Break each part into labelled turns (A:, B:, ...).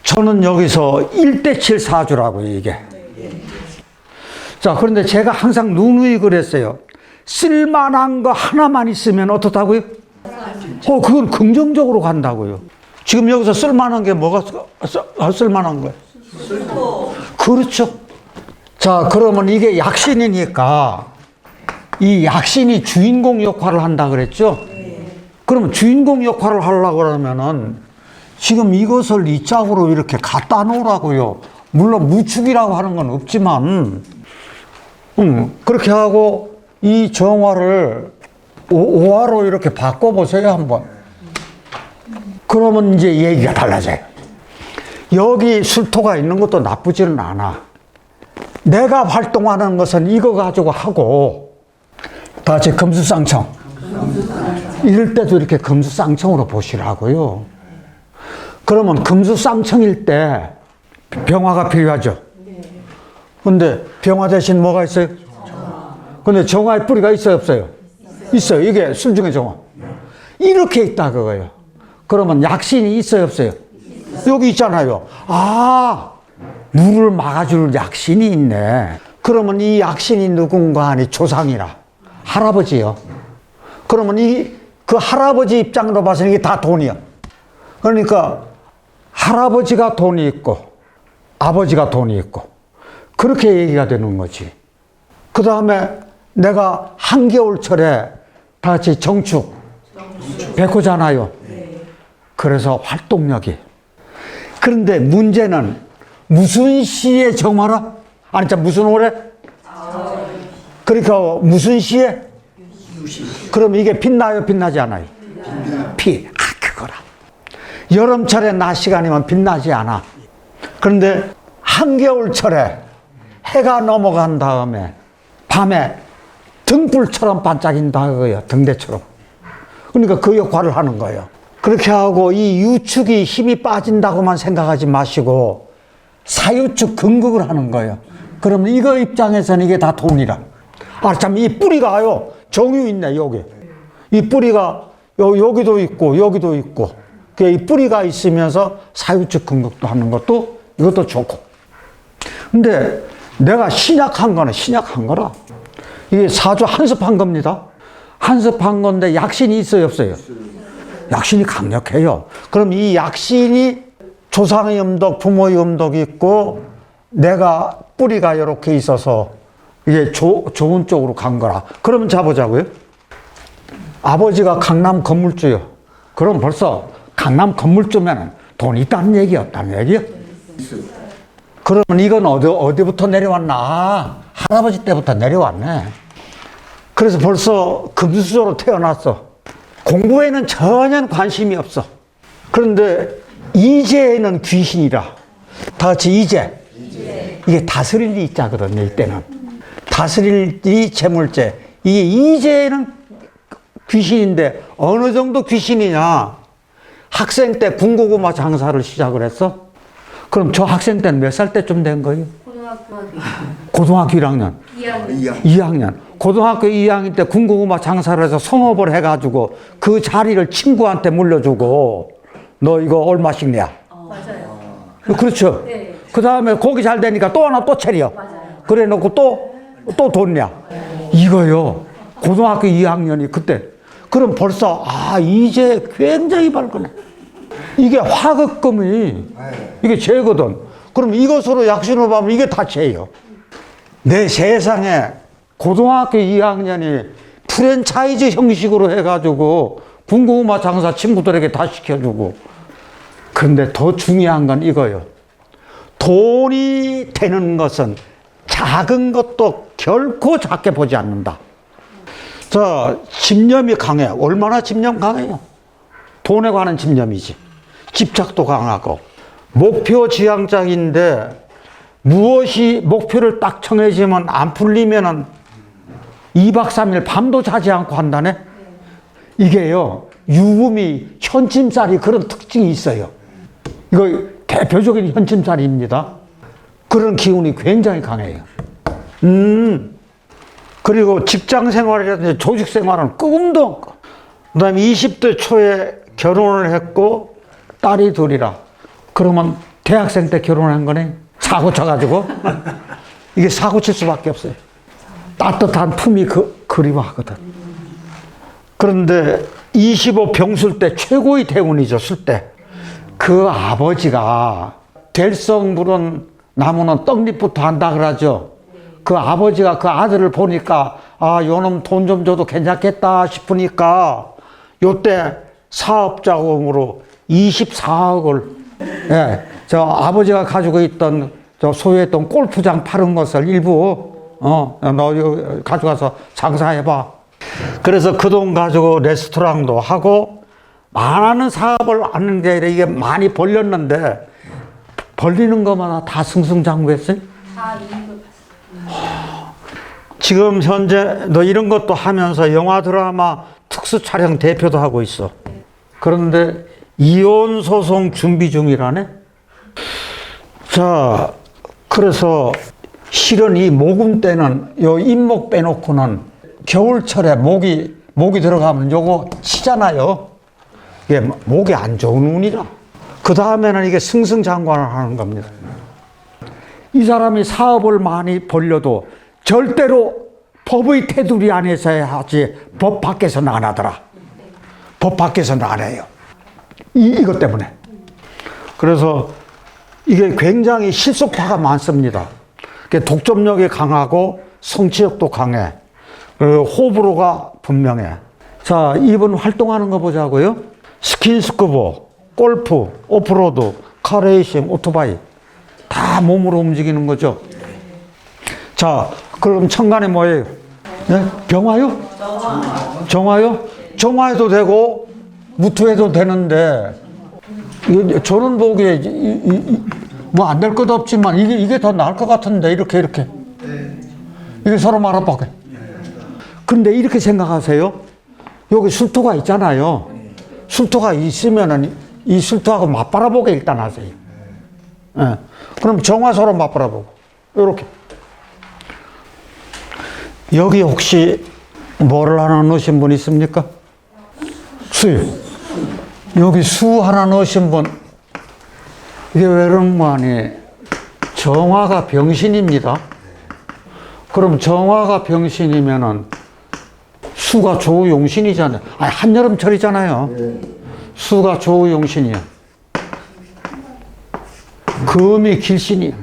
A: 저는 여기서 1대7 사주라고요, 이게. 자, 그런데 제가 항상 누누이 그랬어요. 쓸만한 거 하나만 있으면 어떻다고요? 그건 긍정적으로 간다고요. 지금 여기서 쓸만한 게 뭐가 쓸만한 거예요? 그렇죠. 자, 그러면 이게 약신이니까 이 약신이 주인공 역할을 한다 그랬죠? 그러면 주인공 역할을 하려고 그러면은 지금 이것을 이 짝으로 이렇게 갖다 놓으라고요. 물론 무축이라고 하는 건 없지만, 그렇게 하고 이 정화를 오화로 이렇게 바꿔보세요, 한번. 그러면 이제 얘기가 달라져요. 여기 술토가 있는 것도 나쁘지는 않아. 내가 활동하는 것은 이거 가지고 하고, 다 같이 금수쌍청. 이럴 때도 이렇게 금수쌍청으로 보시라고요. 그러면 금수쌍청일 때 병화가 필요하죠. 근데 병화 대신 뭐가 있어요? 근데 정화의 뿌리가 있어요, 없어요? 있어요. 이게 술 중에 정화. 이렇게 있다 그거예요. 그러면 약신이 있어요, 없어요? 여기 있잖아요. 아, 물을 막아줄 약신이 있네. 그러면 이 약신이 누군가 하니 조상이라. 할아버지요. 그러면 그 할아버지 입장으로 봐서는 이게 다 돈이야. 그러니까 할아버지가 돈이 있고 아버지가 돈이 있고 그렇게 얘기가 되는 거지. 그 다음에 내가 한겨울철에 다 같이 정축 백호잖아요. 그래서 활동력이. 그런데 문제는 무슨 시에 정화라? 아니, 자, 무슨 월에? 그러니까 무슨 시에? 그럼 이게 빛나요, 빛나지 않아요? 그거라. 여름철에 낮 시간이면 빛나지 않아. 그런데 한겨울철에 해가 넘어간 다음에 밤에 등불처럼 반짝인다 그거예요. 등대처럼. 그러니까 그 역할을 하는 거예요. 그렇게 하고 이 유축이 힘이 빠진다고만 생각하지 마시고 사유축 근극을 하는 거예요. 그러면 이거 입장에서는 이게 다 돈이라. 아, 참, 이 뿌리가요. 정유 있네, 여기. 이 뿌리가 여기도 있고 여기도 있고. 이 뿌리가 있으면서 사유축 근극도 하는 것도 이것도 좋고. 근데 내가 신약한 거는 신약한 거라. 이게 사주 한습한 겁니다. 한습한 건데 약신이 있어요, 없어요? 약신이 강력해요. 그럼 이 약신이 조상의 음덕, 부모의 음덕이 있고 내가 뿌리가 이렇게 있어서 이게 좋은 쪽으로 간 거라. 그러면 자보자고요. 아버지가 강남 건물주요. 그럼 벌써 강남 건물주면 돈이 있다는 얘기야, 없다는 얘기야? 그러면 이건 어디부터 내려왔나? 할아버지 때부터 내려왔네. 그래서 벌써 금수저로 태어났어. 공부에는 전혀 관심이 없어. 그런데 이제는 귀신이라. 다 같이 이제. 이게 다스릴 이 자거든요, 이때는. 다스릴 이 재물제. 이게 이제는 귀신인데 어느 정도 귀신이냐. 학생 때 군고구마 장사를 시작을 했어. 그럼 저 학생 때는 몇 살 때쯤 된 거예요? 고등학교 1학년. 2학년. 고등학교 2학년 때 군고구마 장사를 해서 성업을 해가지고 그 자리를 친구한테 물려주고 너 이거 얼마씩 내야?
B: 맞아요.
A: 그렇죠.
B: 네.
A: 그 다음에 고기 잘 되니까 또 하나 또 차려. 그래 놓고 또 돈 내. 이거요. 고등학교 2학년이 그때. 그럼 벌써 이제 굉장히 밝거네. 이게 화극금이 이게 죄거든. 그럼 이것으로 약신을 하면 이게 다 죄예요. 내 세상에 고등학교 2학년이 프랜차이즈 형식으로 해가지고 군고구마 장사 친구들에게 다 시켜주고. 그런데 더 중요한 건 이거예요. 돈이 되는 것은 작은 것도 결코 작게 보지 않는다. 자, 집념이 강해. 얼마나 집념 강해요? 돈에 관한 집념이지. 집착도 강하고. 목표 지향적인데 무엇이 목표를 딱 정해지면 안 풀리면은 2박 3일 밤도 자지 않고 한다네? 이게요, 유금이 현침살이 그런 특징이 있어요. 이거 대표적인 현침살입니다. 그런 기운이 굉장히 강해요. 그리고 직장 생활이라든지 조직 생활은 꿈도 없고. 그 다음에 20대 초에 결혼을 했고 딸이 둘이라. 그러면 대학생 때 결혼한 거네. 사고 쳐가지고. 이게 사고 칠 수밖에 없어요. 따뜻한 품이 그리워하거든. 그런데 25 병술 때 최고의 대운이죠, 술 때. 그 아버지가 될성부른 나무는 떡잎부터 한다 그러죠. 그 아버지가 그 아들을 보니까 아, 요놈 돈 좀 줘도 괜찮겠다 싶으니까 요때 사업자금으로 24억을 예, 저 아버지가 가지고 있던 저 소유했던 골프장 파는 것을 일부 너 이거 가져가서 장사해봐. 그래서 그 돈 가지고 레스토랑도 하고 많은 사업을 하는 게 아니라 이게 많이 벌렸는데 벌리는 것마다 다 승승장구했어요.
B: 다 이익을 봤어요.
A: 지금 현재 너 이런 것도 하면서 영화 드라마 특수 촬영 대표도 하고 있어. 그런데 이혼 소송 준비 중이라네. 자, 그래서 실은 이 모금 때는 요 잇목 빼놓고는 겨울철에 목이 들어가면 요거 치잖아요. 이게 목이 안 좋은 운이라. 그 다음에는 이게 승승장구를 하는 겁니다. 이 사람이 사업을 많이 벌려도 절대로 법의 테두리 안에서 하지 법 밖에서는 안 하더라. 법 밖에서는 안 해요. 이것 때문에. 그래서 이게 굉장히 실속파가 많습니다. 독점력이 강하고 성취욕도 강해. 그리고 호불호가 분명해. 자, 이분 활동하는 거 보자고요. 스킨스쿠버, 골프, 오프로드, 카레이싱, 오토바이 다 몸으로 움직이는 거죠. 자, 그럼 천간에 뭐예요? 네? 병화요? 정화요? 정화해도 되고 무토해도 되는데 저는 보기에 뭐 안 될 것도 없지만 이게 더 나을 것 같은데 이렇게 이게 서로 말아보게. 근데 이렇게 생각하세요. 여기 술토가 있잖아요. 술토가 있으면은 이 술토하고 맞바라보게 일단 하세요. 예. 그럼 정화 서로 맞바라보고 이렇게. 여기 혹시 뭐를 하나 넣으신 분 있습니까? 수요. 여기 수 하나 넣으신 분. 이게 왜 그런 거 아니? 정화가 병신입니다. 그럼 정화가 병신이면은 수가 조용신이잖아요. 아니, 한여름철이잖아요. 수가 조용신이야. 금이 길신이야.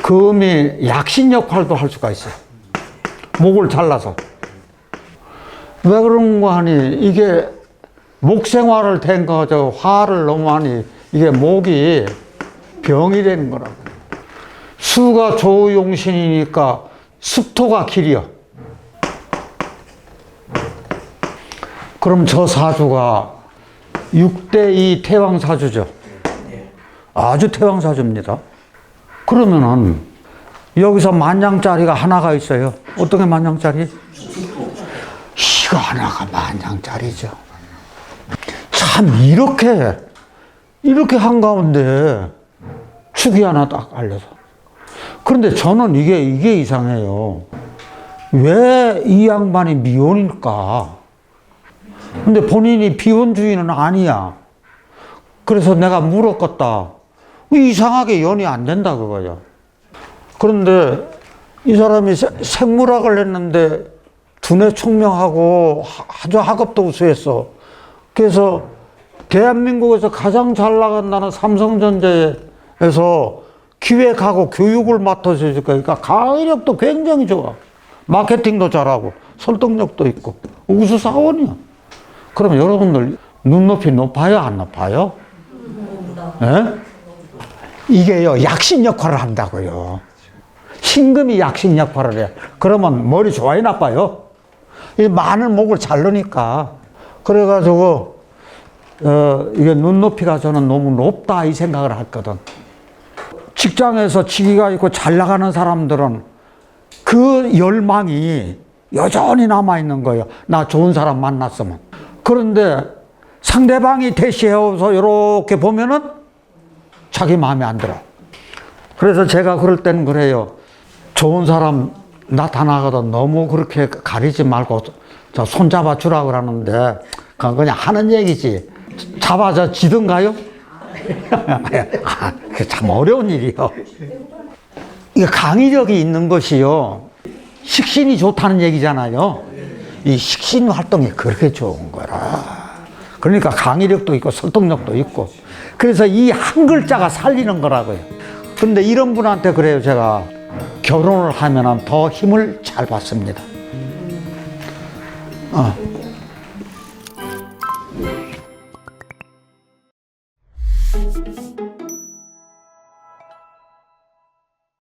A: 금이 약신 역할도 할 수가 있어요. 목을 잘라서. 왜 그런 거 하니? 이게 목생화를 된 거죠. 화를 너무 하니 이게 목이 병이 되는 거라고. 수가 조용신이니까 습토가 길이요. 그럼 저 사주가 6대2 태왕사주죠. 아주 태왕사주입니다. 그러면은 여기서 만냥짜리가 하나가 있어요. 어떤 게 만냥짜리? 이거 하나가 만냥짜리죠. 참 이렇게 한가운데 축이 하나 딱 알려서. 그런데 저는 이게 이상해요. 왜 이 양반이 미혼일까? 근데 본인이 비혼주의는 아니야. 그래서 내가 물었겠다. 이상하게 연이 안 된다 그거야. 그런데 이 사람이 생물학을 했는데 두뇌 총명하고 아주 학업도 우수했어. 그래서 대한민국에서 가장 잘 나간다는 삼성전자에서 기획하고 교육을 맡아서 그러니까 가의력도 굉장히 좋아. 마케팅도 잘하고 설득력도 있고 우수 사원이야. 그럼 여러분들 눈높이 높아요, 안 높아요? 예? 이게요, 약신 역할을 한다고요. 신금이 약신 역할을 해. 그러면 머리 좋아요, 나빠요? 이 많은 목을 잘 넣으니까. 그래가지고, 이게 눈높이가 저는 너무 높다 이 생각을 했거든. 직장에서 직위가 있고 잘 나가는 사람들은 그 열망이 여전히 남아있는 거예요. 나 좋은 사람 만났으면. 그런데 상대방이 대시해서 이렇게 보면은 자기 마음에 안 들어. 그래서 제가 그럴 때는 그래요. 좋은 사람 나타나거든 너무 그렇게 가리지 말고 저 손잡아 주라 그러는데 그건 그냥 하는 얘기지. 잡아서 지던가요? 아, 그게 참 어려운 일이요. 이게 강의력이 있는 것이요. 식신이 좋다는 얘기잖아요. 이 식신 활동이 그렇게 좋은 거라. 그러니까 강의력도 있고 설득력도 있고. 그래서 이 한 글자가 살리는 거라고요. 근데 이런 분한테 그래요, 제가. 결혼을 하면 더 힘을 잘 받습니다.